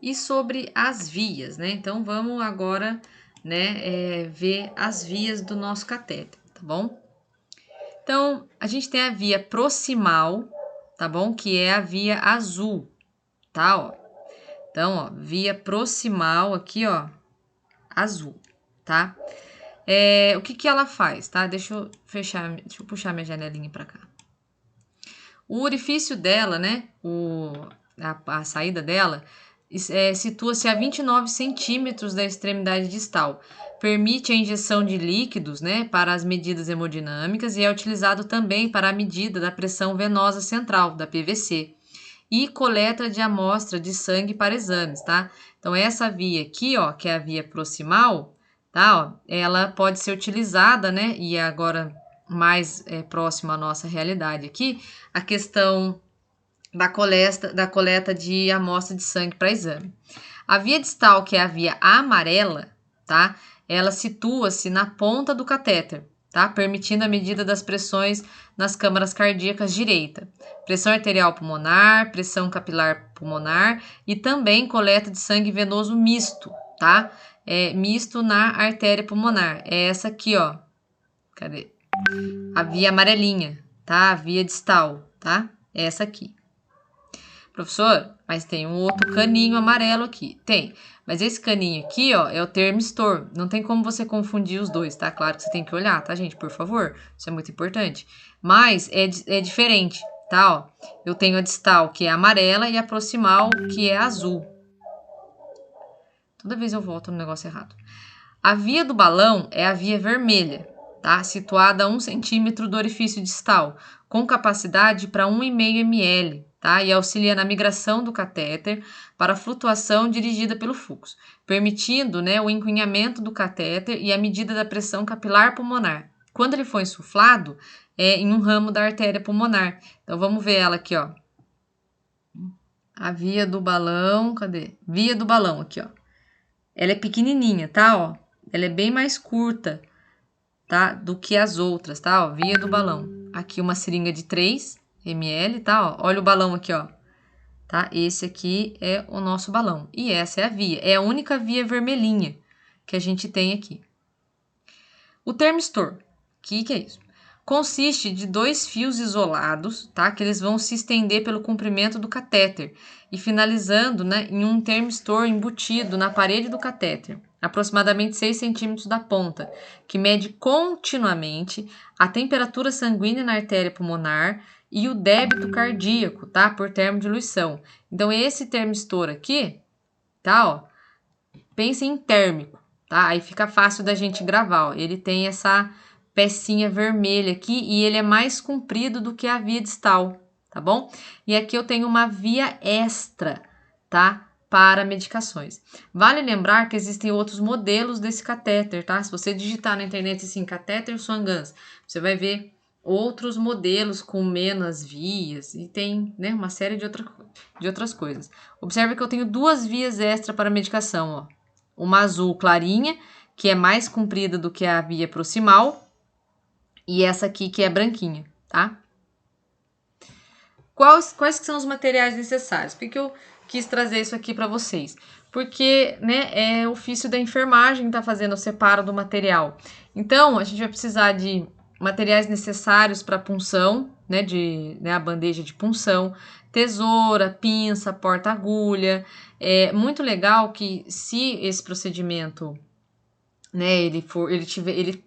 e sobre as vias, né? Então, vamos agora, né, ver as vias do nosso catéter, tá bom? Então, a gente tem a via proximal, tá bom? Que é a via azul, tá, ó. Então, ó, via proximal aqui, ó, azul, tá? O que que ela faz, tá? Deixa eu puxar minha janelinha pra cá. O orifício dela, né, a saída dela, situa-se a 29 centímetros da extremidade distal. Permite a injeção de líquidos, né, para as medidas hemodinâmicas e é utilizado também para a medida da pressão venosa central, da PVC, e coleta de amostra de sangue para exames, tá? Então, essa via aqui, ó, que é a via proximal, tá, ó, ela pode ser utilizada, né, e agora mais próximo à nossa realidade aqui, a questão da coleta de amostra de sangue para exame. A via distal, que é a via amarela, tá? Ela situa-se na ponta do catéter, tá? Permitindo a medida das pressões nas câmaras cardíacas direita, pressão arterial pulmonar, pressão capilar pulmonar e também coleta de sangue venoso misto, tá? Misto na artéria pulmonar. É essa aqui, ó. Cadê? A via amarelinha, tá? A via distal, tá? É essa aqui. Professor, mas tem um outro caninho amarelo aqui. Tem, mas esse caninho aqui, ó, é o termistor. Não tem como você confundir os dois, tá? Claro que você tem que olhar, tá, gente? Por favor, isso é muito importante. Mas é diferente, tá? Ó, eu tenho a distal, que é amarela, e a proximal, que é azul. Toda vez eu volto no negócio errado. A via do balão é a via vermelha, tá? Situada a 1 centímetro do orifício distal, com capacidade para 1,5 ml, tá? E auxilia na migração do catéter para a flutuação dirigida pelo fluxo, permitindo, né, o encunhamento do catéter e a medida da pressão capilar pulmonar. Quando ele for insuflado, em um ramo da artéria pulmonar. Então, vamos ver ela aqui, ó. A via do balão, cadê? Via do balão aqui, ó. Ela é pequenininha, tá, ó? Ela é bem mais curta, tá? Do que as outras, tá? Ó, via do balão. Aqui uma seringa de 3 ml, tá? Ó, olha o balão aqui, ó. Tá? Esse aqui é o nosso balão. E essa é a via. É a única via vermelhinha que a gente tem aqui. O termistor. O que é isso? Consiste de 2 fios isolados, tá? Que eles vão se estender pelo comprimento do catéter e finalizando, né, em um termistor embutido na parede do catéter, aproximadamente 6 centímetros da ponta, que mede continuamente a temperatura sanguínea na artéria pulmonar e o débito cardíaco, tá? Por termodiluição. Então, esse termistor aqui, tá? Ó, pense em térmico, tá? Aí fica fácil da gente gravar, ó. Ele tem essa pecinha vermelha aqui e ele é mais comprido do que a via distal, tá bom? E aqui eu tenho uma via extra, tá? Para medicações. Vale lembrar que existem outros modelos desse catéter, tá? Se você digitar na internet assim, catéter Swan-Ganz, você vai ver outros modelos com menos vias e tem, né, uma série de outras coisas. Observe que eu tenho 2 vias extra para medicação, ó. Uma azul clarinha, que é mais comprida do que a via proximal, e essa aqui que é branquinha, tá? Quais que são os materiais necessários? Por que eu quis trazer isso aqui para vocês? Porque, né, é o ofício da enfermagem tá fazendo o separo do material. Então, a gente vai precisar de materiais necessários para punção, né, a bandeja de punção, tesoura, pinça, porta-agulha. É muito legal que se esse procedimento, né, ele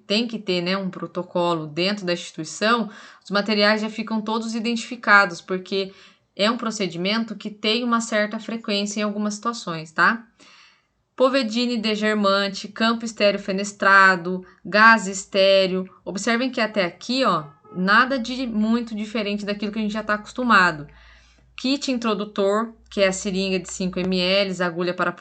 tem que ter, né, um protocolo dentro da instituição, os materiais já ficam todos identificados, porque é um procedimento que tem uma certa frequência em algumas situações, tá? Povedine degermante, campo estéreo fenestrado, gás estéreo. Observem que até aqui, ó, nada de muito diferente daquilo que a gente já está acostumado. Kit introdutor, que é a seringa de 5 ml, agulha para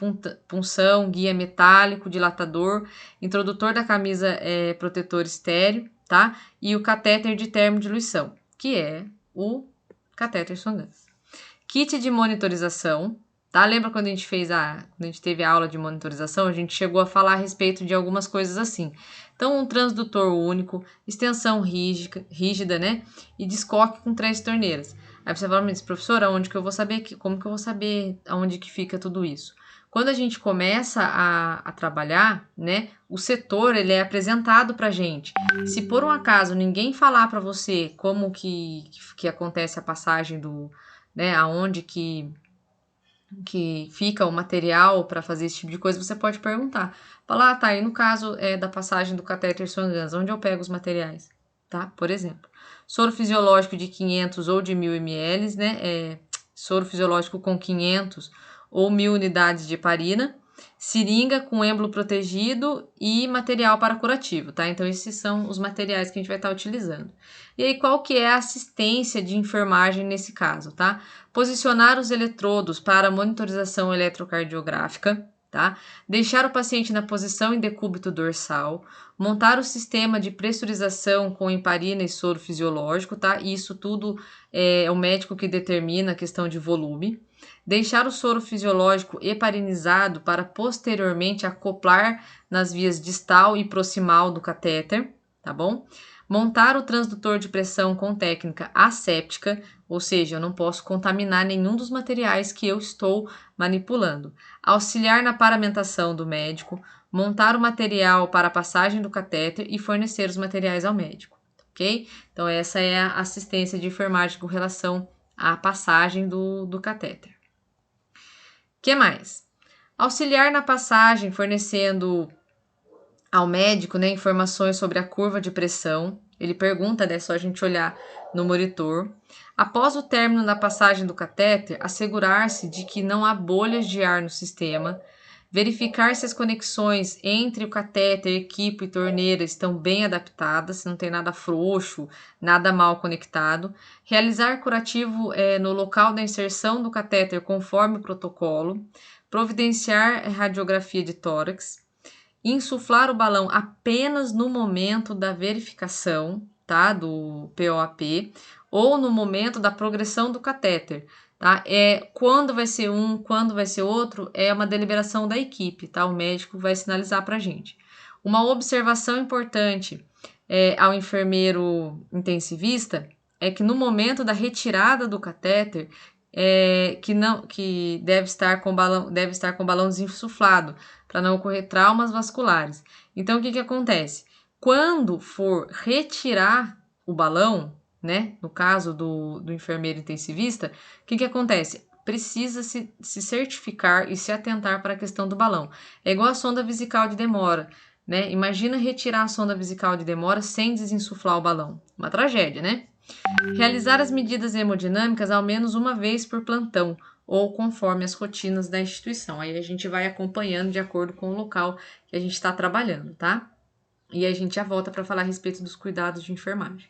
punção, guia metálico, dilatador, introdutor da camisa protetor estéreo, tá? E o catéter de termodiluição, que é o catéter Swan-Ganz. Kit de monitorização, tá? Lembra quando a gente teve a aula de monitorização, a gente chegou a falar a respeito de algumas coisas assim. Então, um transdutor único, extensão rígida, né? E descoque com 3 torneiras. Aí você fala, mas professora, onde que eu vou saber, como que eu vou saber aonde que fica tudo isso? Quando a gente começa a trabalhar, né, o setor ele é apresentado para gente. Se por um acaso ninguém falar para você como que acontece a passagem do, né, aonde que fica o material para fazer esse tipo de coisa, você pode perguntar. Falar, tá, e no caso da passagem do catéter Swan-Ganz, onde eu pego os materiais? Tá? Por exemplo, soro fisiológico de 500 ou de 1000 ml, né? Soro fisiológico com 500 ou 1000 unidades de heparina, seringa com êmbolo protegido e material para curativo, tá? Então, esses são os materiais que a gente vai estar utilizando. E aí, qual que é a assistência de enfermagem nesse caso, tá? Posicionar os eletrodos para monitorização eletrocardiográfica, tá? Deixar o paciente na posição em decúbito dorsal, montar o sistema de pressurização com heparina e soro fisiológico, tá? E isso tudo é o médico que determina a questão de volume. Deixar o soro fisiológico heparinizado para posteriormente acoplar nas vias distal e proximal do catéter, tá bom? Montar o transdutor de pressão com técnica asséptica, ou seja, eu não posso contaminar nenhum dos materiais que eu estou manipulando. Auxiliar na paramentação do médico, montar o material para a passagem do catéter e fornecer os materiais ao médico, ok? Então, essa é a assistência de enfermagem com relação à passagem do catéter. O que mais? Auxiliar na passagem, fornecendo ao médico, né, informações sobre a curva de pressão. Ele pergunta, né, só a gente olhar no monitor. Após o término da passagem do catéter, assegurar-se de que não há bolhas de ar no sistema, verificar se as conexões entre o catéter, equipe e torneira estão bem adaptadas, se não tem nada frouxo, nada mal conectado, realizar curativo no local da inserção do catéter conforme o protocolo, providenciar radiografia de tórax, insuflar o balão apenas no momento da verificação, tá, do POAP, ou no momento da progressão do catéter, tá? Quando vai ser um, quando vai ser outro, é uma deliberação da equipe, tá? O médico vai sinalizar pra gente. Uma observação importante ao enfermeiro intensivista é que no momento da retirada do catéter, que deve estar com balão desinsuflado, para não ocorrer traumas vasculares. Então, o que acontece? Quando for retirar o balão, né, no caso do enfermeiro intensivista, o que acontece? Precisa se certificar e se atentar para a questão do balão. É igual a sonda vesical de demora, né? Imagina retirar a sonda vesical de demora sem desinsuflar o balão. Uma tragédia, né? Realizar as medidas hemodinâmicas ao menos uma vez por plantão, ou conforme as rotinas da instituição. Aí a gente vai acompanhando de acordo com o local que a gente está trabalhando, tá? E a gente já volta para falar a respeito dos cuidados de enfermagem.